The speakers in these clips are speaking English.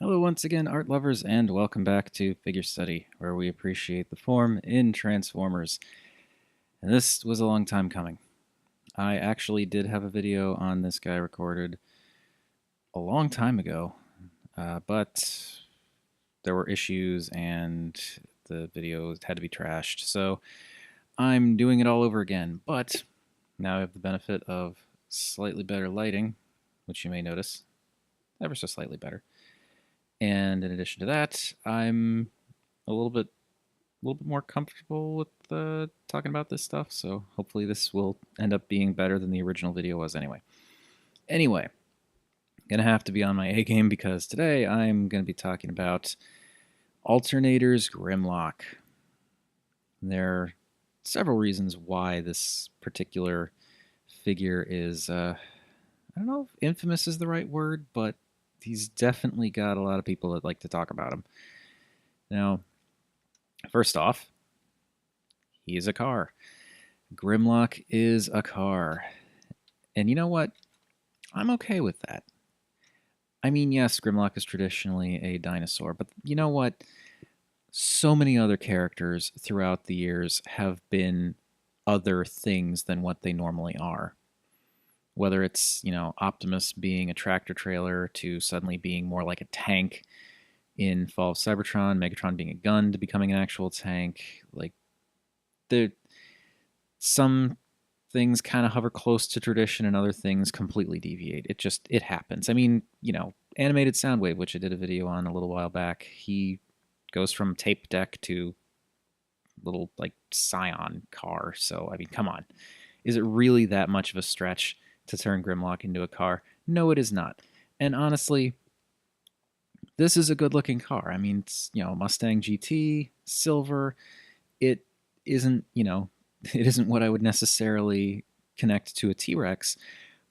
Hello once again, art lovers, and welcome back to Figure Study, where we appreciate the form in Transformers. And this was a long time coming. I actually did have a video on this guy recorded a long time ago, but there were issues and the video had to be trashed. So I'm doing it all over again, but now I have the benefit of slightly better lighting, which you may notice, ever so slightly better. And in addition to that, I'm a little bit more comfortable with talking about this stuff. So hopefully this will end up being better than the original video was anyway. Anyway, gonna have to be on my A game because today I'm gonna be talking about Alternators Grimlock. There are several reasons why this particular figure is, I don't know if infamous is the right word, but he's definitely got a lot of people that like to talk about him. Now, first off, he is a car. Grimlock is a car. And you know what? I'm okay with that. I mean, yes, Grimlock is traditionally a dinosaur, but you know what? So many other characters throughout the years have been other things than what they normally are. Whether it's, Optimus being a tractor trailer to suddenly being more like a tank in Fall of Cybertron, Megatron being a gun to becoming an actual tank. Like, there, some things kind of hover close to tradition and other things completely deviate. It happens. I mean, animated Soundwave, which I did a video on a little while back, he goes from tape deck to little like Scion car. So I mean, come on. Is it really that much of a stretch to turn Grimlock into a car? No, it is not. And honestly, this is a good looking car. I mean, it's, Mustang GT, silver. It isn't, it isn't what I would necessarily connect to a T-Rex,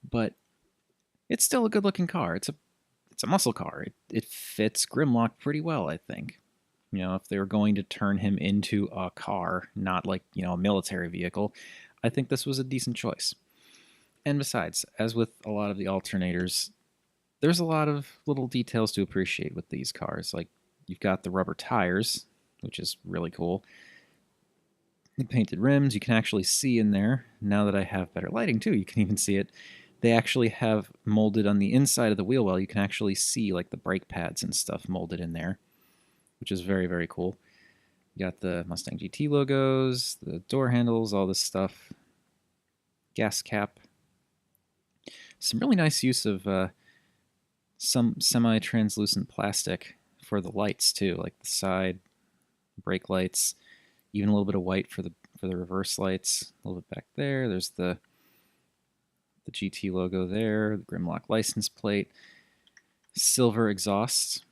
but it's still a good looking car. It's a muscle car. It fits Grimlock pretty well, I think. If they were going to turn him into a car, not like, a military vehicle, I think this was a decent choice. And besides, as with a lot of the alternators, there's a lot of little details to appreciate with these cars. Like, you've got the rubber tires, which is really cool. The painted rims, you can actually see in there. Now that I have better lighting too, you can even see it. They actually have molded on the inside of the wheel well. You can actually see like the brake pads and stuff molded in there, which is very, very cool. You got the Mustang GT logos, the door handles, all this stuff. Gas cap. Some really nice use of some semi-translucent plastic for the lights too, like the side brake lights. Even a little bit of white for the reverse lights. A little bit back there. There's the GT logo there. The Grimlock license plate. Silver exhausts.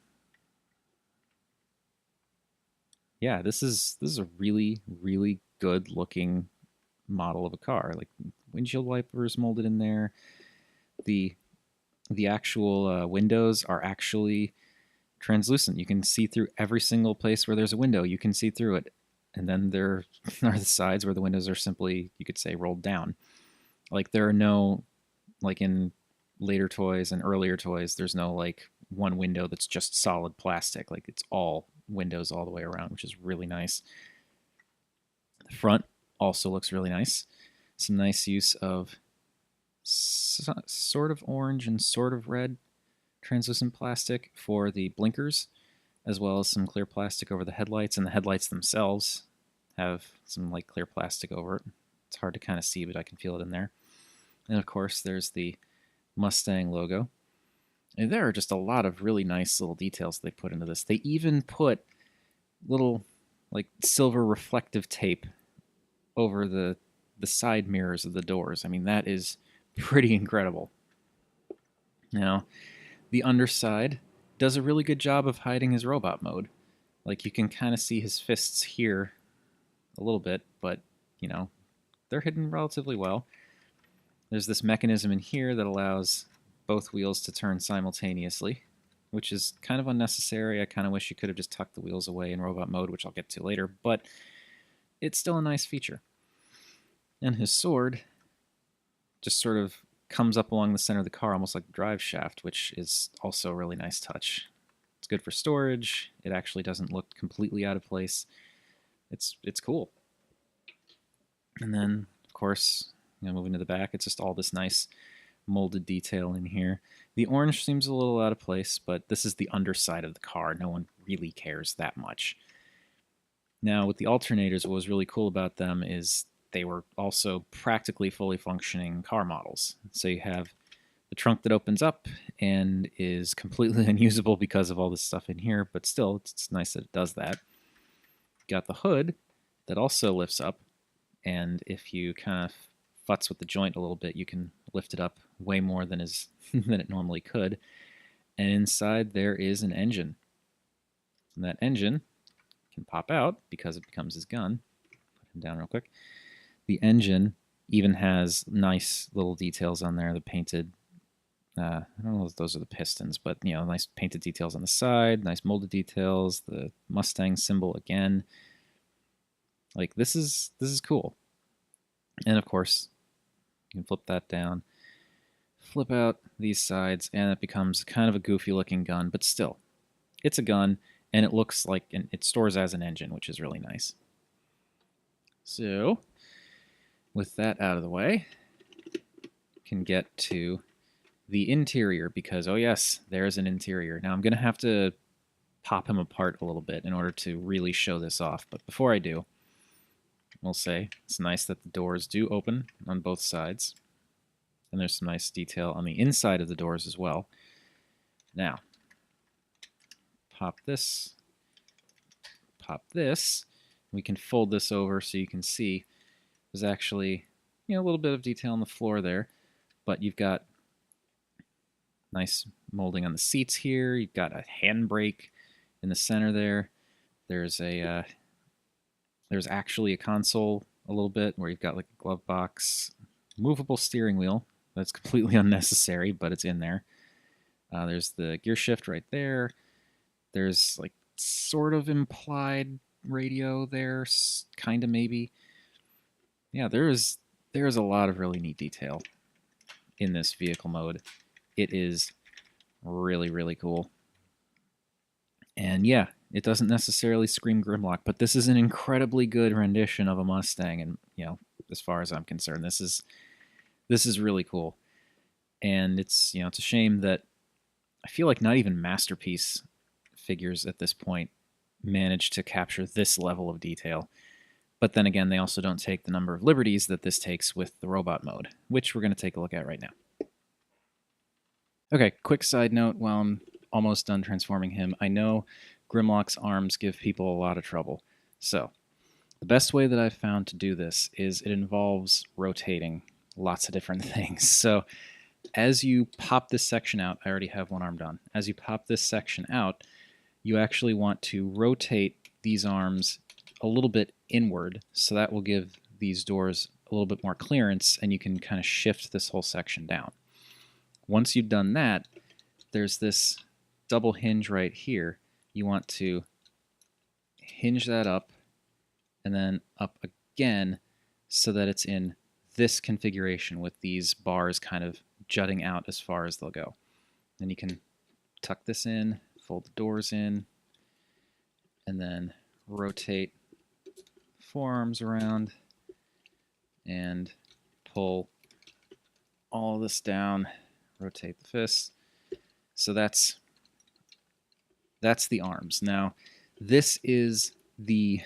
Yeah, this is a really, really good looking model of a car. Like windshield wipers molded in there. The actual windows are actually translucent. You can see through every single place where there's a window. You can see through it. And then there are the sides where the windows are simply, you could say, rolled down. Like, there are no, like in later toys and earlier toys, there's no like one window that's just solid plastic. Like, it's all windows all the way around, which is really nice. The front also looks really nice. Some nice use of sort of orange and sort of red translucent plastic for the blinkers, as well as some clear plastic over the headlights, and the headlights themselves have some like clear plastic over it. It's hard to kind of see, but I can feel it in there. And of course, there's the Mustang logo. And there are just a lot of really nice little details they put into this. They even put little like silver reflective tape over the side mirrors of the doors. I mean, that is pretty incredible. Now, the underside does a really good job of hiding his robot mode. Like, you can kind of see his fists here a little bit, but, they're hidden relatively well. There's this mechanism in here that allows both wheels to turn simultaneously, which is kind of unnecessary. I kind of wish you could have just tucked the wheels away in robot mode, which I'll get to later, but it's still a nice feature. And his sword just sort of comes up along the center of the car, almost like the drive shaft, which is also a really nice touch. It's good for storage. It actually doesn't look completely out of place. It's cool. And then, of course, moving to the back, it's just all this nice molded detail in here. The orange seems a little out of place, but this is the underside of the car. No one really cares that much. Now, with the alternators, what was really cool about them is they were also practically fully functioning car models. So you have the trunk that opens up and is completely unusable because of all this stuff in here, but still, it's nice that it does that. Got the hood that also lifts up, and if you kind of futz with the joint a little bit, you can lift it up way more than than it normally could. And inside there is an engine. And that engine can pop out because it becomes his gun. Put him down real quick. The engine even has nice little details on there. The painted, I don't know if those are the pistons, but nice painted details on the side, nice molded details. The Mustang symbol again. Like this is cool. And of course, you can flip that down, flip out these sides, and it becomes kind of a goofy looking gun, but still, it's a gun, and it looks like it stores as an engine, which is really nice. So, with that out of the way, can get to the interior, because, oh yes, there's an interior. Now I'm going to have to pop him apart a little bit in order to really show this off, but before I do, we'll say it's nice that the doors do open on both sides. And there's some nice detail on the inside of the doors as well. Now, pop this. We can fold this over so you can see there's actually a little bit of detail on the floor there, but you've got nice molding on the seats here. You've got a handbrake in the center there. There's actually a console a little bit where you've got like a glove box, movable steering wheel. That's completely unnecessary, but it's in there. There's the gear shift right there. There's like sort of implied radio there, kind of maybe. Yeah, there is a lot of really neat detail in this vehicle mode. It is really, really cool. And yeah, it doesn't necessarily scream Grimlock, but this is an incredibly good rendition of a Mustang, and as far as I'm concerned, this is really cool. And it's it's a shame that I feel like not even Masterpiece figures at this point manage to capture this level of detail. But then again, they also don't take the number of liberties that this takes with the robot mode, which we're going to take a look at right now. Okay, quick side note while I'm almost done transforming him. I know Grimlock's arms give people a lot of trouble. So, the best way that I've found to do this is it involves rotating lots of different things. So, as you pop this section out, I already have one arm done. As you pop this section out, you actually want to rotate these arms a little bit inward, so that will give these doors a little bit more clearance, and you can kind of shift this whole section down. Once you've done that, there's this double hinge right here. You want to hinge that up and then up again so that it's in this configuration with these bars kind of jutting out as far as they'll go. Then you can tuck this in, fold the doors in, and then rotate forearms around and pull all of this down, rotate the fists. So that's the arms. Now, this is the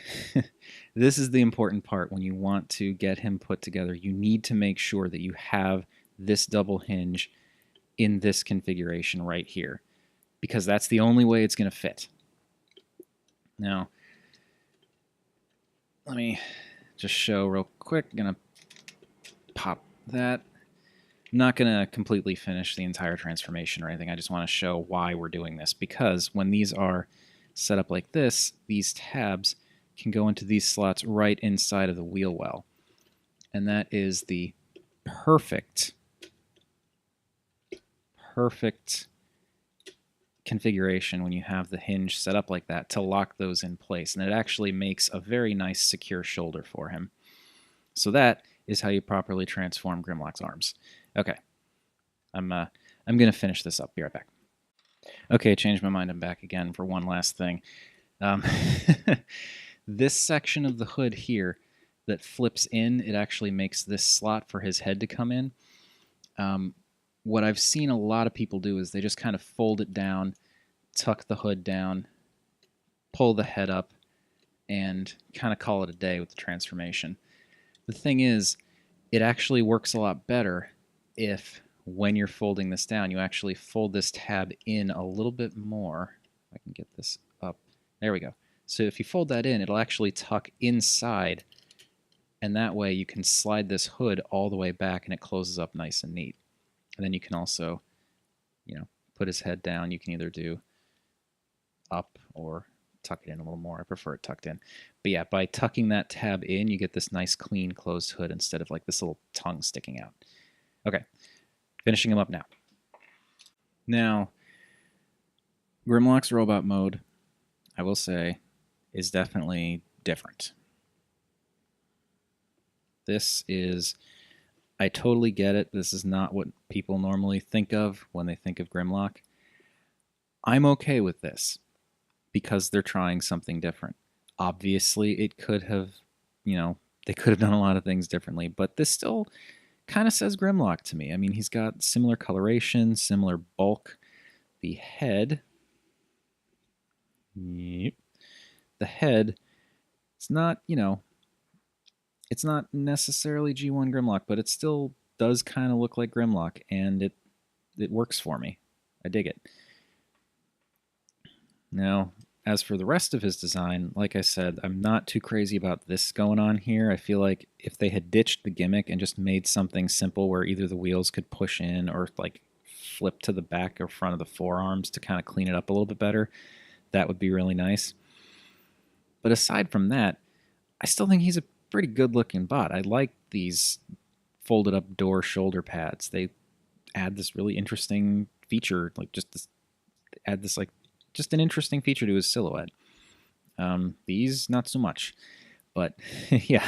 this is the important part when you want to get him put together. You need to make sure that you have this double hinge in this configuration right here, because that's the only way it's going to fit. Now, let me just show real quick. I'm going to pop that. I'm not going to completely finish the entire transformation or anything. I just want to show why we're doing this, because when these are set up like this, these tabs can go into these slots right inside of the wheel well. And that is the perfect configuration when you have the hinge set up like that to lock those in place. And it actually makes a very nice secure shoulder for him. So that is how you properly transform Grimlock's arms. Okay, I'm going to finish this up. Be right back. Okay, changed my mind. I'm back again for one last thing. Um, this section of the hood here that flips in, it actually makes this slot for his head to come in. What I've seen a lot of people do is they just kind of fold it down, tuck the hood down, pull the head up, and kind of call it a day with the transformation. The thing is, it actually works a lot better if, when you're folding this down, you actually fold this tab in a little bit more. If I can get this up. There we go. So if you fold that in, it'll actually tuck inside, and that way you can slide this hood all the way back and it closes up nice and neat. And then you can also, put his head down. You can either do up or tuck it in a little more. I prefer it tucked in. But yeah, by tucking that tab in, you get this nice clean closed hood instead of like this little tongue sticking out. Okay, finishing him up now. Now, Grimlock's robot mode, I will say, is definitely different. I totally get it. This is not what people normally think of when they think of Grimlock. I'm okay with this because they're trying something different. Obviously, it could have, they could have done a lot of things differently, but this still kind of says Grimlock to me. I mean, he's got similar coloration, similar bulk. The head, the head, it's not, it's not necessarily G1 Grimlock, but it still does kind of look like Grimlock, and it works for me. I dig it. Now, as for the rest of his design, like I said, I'm not too crazy about this going on here. I feel like if they had ditched the gimmick and just made something simple where either the wheels could push in or like flip to the back or front of the forearms to kind of clean it up a little bit better, that would be really nice. But aside from that, I still think he's a pretty good looking bot. I like these folded up door shoulder pads. They add this really interesting feature, like just an interesting feature to his silhouette. These, not so much. But yeah,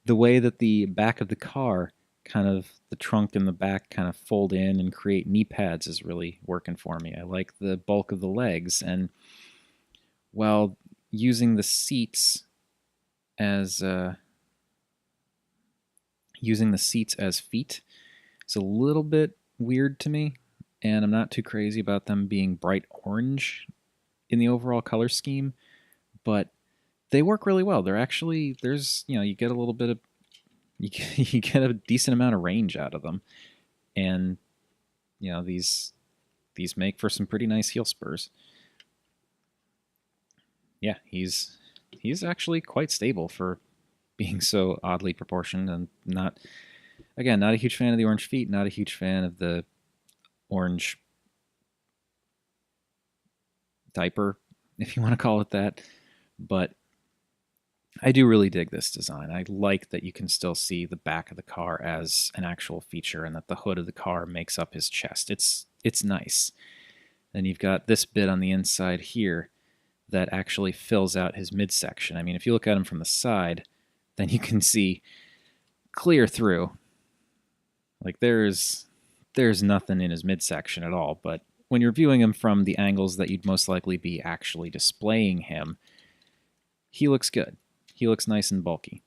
the way that the back of the car, kind of the trunk and the back kind of fold in and create knee pads is really working for me. I like the bulk of the legs, and while using the seats as feet is a little bit weird to me, and I'm not too crazy about them being bright orange in the overall color scheme, but they work really well. They're actually, you get a little bit of, you get a decent amount of range out of them, and these make for some pretty nice heel spurs. Yeah, he's actually quite stable for being so oddly proportioned, and not a huge fan of the orange feet, not a huge fan of the orange diaper, if you want to call it that. But I do really dig this design. I like that you can still see the back of the car as an actual feature, and that the hood of the car makes up his chest. It's nice. Then you've got this bit on the inside here that actually fills out his midsection. I mean, if you look at him from the side, then you can see clear through. Like there's nothing in his midsection at all, but when you're viewing him from the angles that you'd most likely be actually displaying him, he looks good. He looks nice and bulky.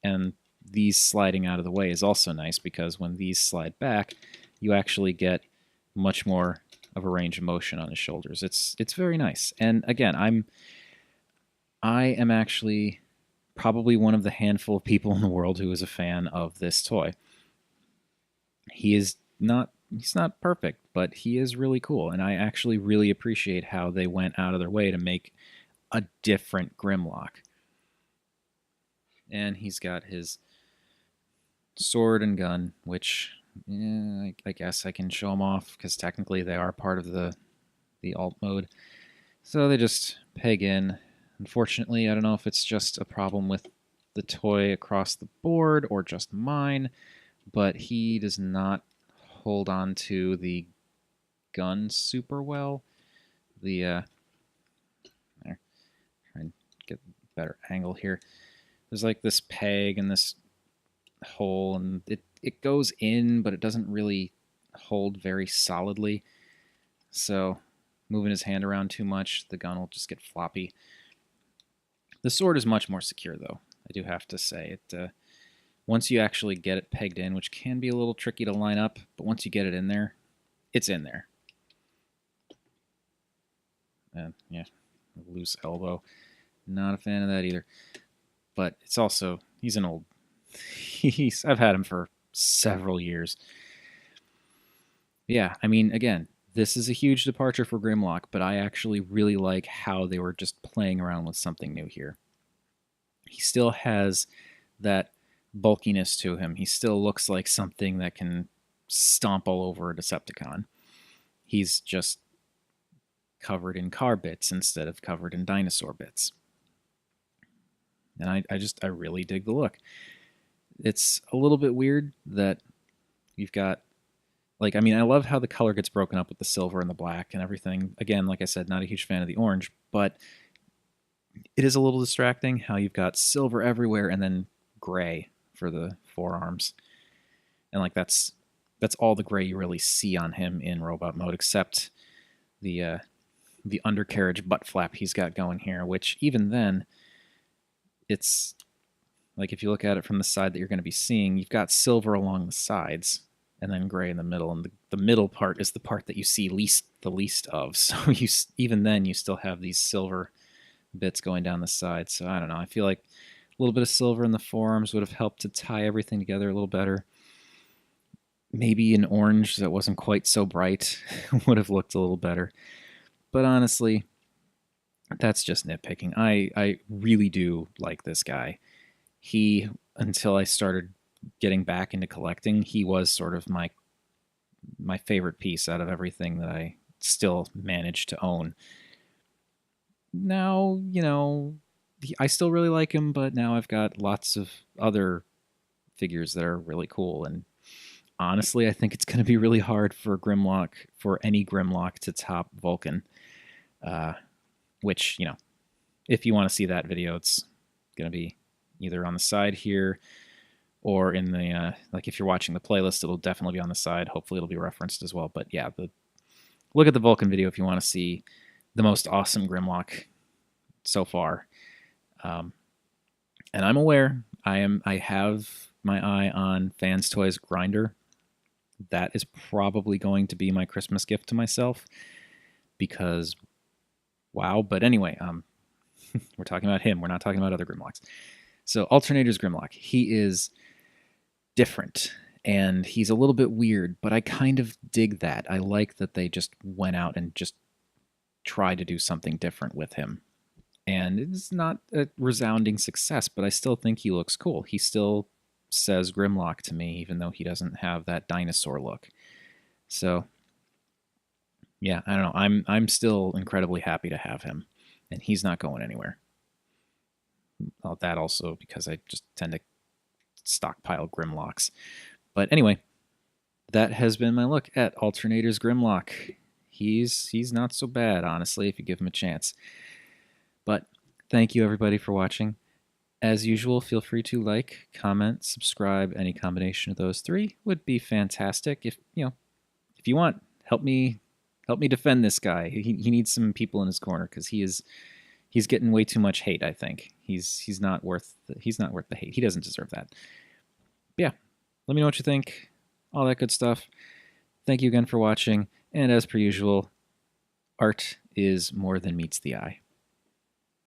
And these sliding out of the way is also nice, because when these slide back, you actually get much more of a range of motion on his shoulders. It's very nice. And again, I am actually probably one of the handful of people in the world who is a fan of this toy. He's not perfect, but he is really cool, and I actually really appreciate how they went out of their way to make a different Grimlock. And he's got his sword and gun, which I guess I can show them off because technically they are part of the alt mode. So they just peg in. Unfortunately, I don't know if it's just a problem with the toy across the board or just mine, but he does not hold on to the gun super well. There, try and get a better angle here. There's like this peg and this hole, and it goes in, but it doesn't really hold very solidly. so moving his hand around too much, the gun will just get floppy. The sword is much more secure, though, I do have to say. It once you actually get it pegged in, which can be a little tricky to line up, but once you get it in there, it's in there. And yeah, loose elbow. Not a fan of that either. But it's also, he's an old, I've had him for several years. Yeah, I mean, again, this is a huge departure for Grimlock, but I actually really like how they were just playing around with something new here. He still has that bulkiness to him. He still looks like something that can stomp all over a Decepticon. He's just covered in car bits instead of covered in dinosaur bits. And I really dig the look. It's a little bit weird that you've got, like, I mean, I love how the color gets broken up with the silver and the black and everything. Again, like I said, not a huge fan of the orange, but it is a little distracting how you've got silver everywhere and then gray for the forearms. And like that's all the gray you really see on him in robot mode, except the undercarriage butt flap he's got going here, which even then, it's like if you look at it from the side that you're going to be seeing, you've got silver along the sides and then gray in the middle, and the middle part is the part that you see the least of. So even then you still have these silver bits going down the side. So I don't know. I feel like a little bit of silver in the forearms would have helped to tie everything together a little better. Maybe an orange that wasn't quite so bright would have looked a little better. But honestly, that's just nitpicking. I really do like this guy. He, until I started getting back into collecting, he was sort of my favorite piece out of everything that I still managed to own. Now, you know, I still really like him, but now I've got lots of other figures that are really cool. And honestly, I think it's going to be really hard for any Grimlock to top Vulcan. Which, you know, if you want to see that video, it's going to be either on the side here or in the, like if you're watching the playlist, it'll definitely be on the side. Hopefully it'll be referenced as well. But yeah, look at the Vulcan video if you want to see the most awesome Grimlock so far. And I'm aware I have my eye on Fans Toys Grinder. That is probably going to be my Christmas gift to myself because wow. But anyway, we're talking about him. We're not talking about other Grimlocks. So Alternators Grimlock, he is different and he's a little bit weird, but I kind of dig that. I like that they just went out and just tried to do something different with him. And it's not a resounding success, but I still think he looks cool. He still says Grimlock to me, even though he doesn't have that dinosaur look. So yeah, I don't know. I'm still incredibly happy to have him, and he's not going anywhere. Well, that also because I just tend to stockpile Grimlocks. But anyway, that has been my look at Alternators Grimlock. He's not so bad, honestly, if you give him a chance. But thank you everybody for watching. As usual, feel free to like, comment, subscribe. Any combination of those three would be fantastic. If you want, help me defend this guy. He needs some people in his corner because he's getting way too much hate. I think he's not worth the hate. He doesn't deserve that. But yeah, let me know what you think. All that good stuff. Thank you again for watching. And as per usual, art is more than meets the eye.